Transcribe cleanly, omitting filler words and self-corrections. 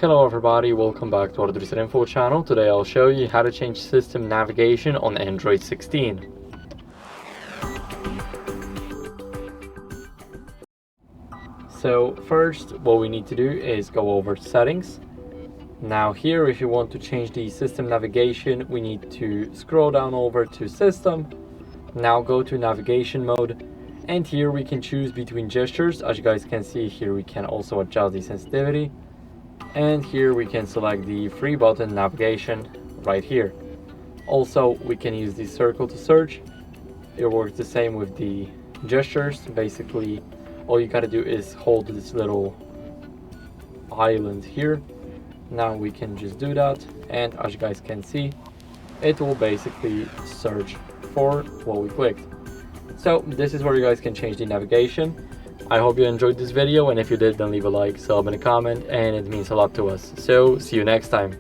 Hello everybody, welcome back to HardReset.Info channel. Today I'll show you how to change system navigation on Android 16. So first, what we need to do is go over settings. Now here, if you want to change the system navigation, we need to scroll down over to system. Now go to navigation mode, and here we can choose between gestures. As you guys can see here, we can also adjust the sensitivity. And here we can select the free button navigation right here. Also, we can use the circle to search. It works the same with the gestures. Basically, all you gotta do is hold this little island here. Now we can just do that, and as you guys can see, it will basically search for what we clicked. So this is where you guys can change the navigation. I hope you enjoyed this video, and if you did, then leave a like, sub, and a comment, and it means a lot to us. So see you next time.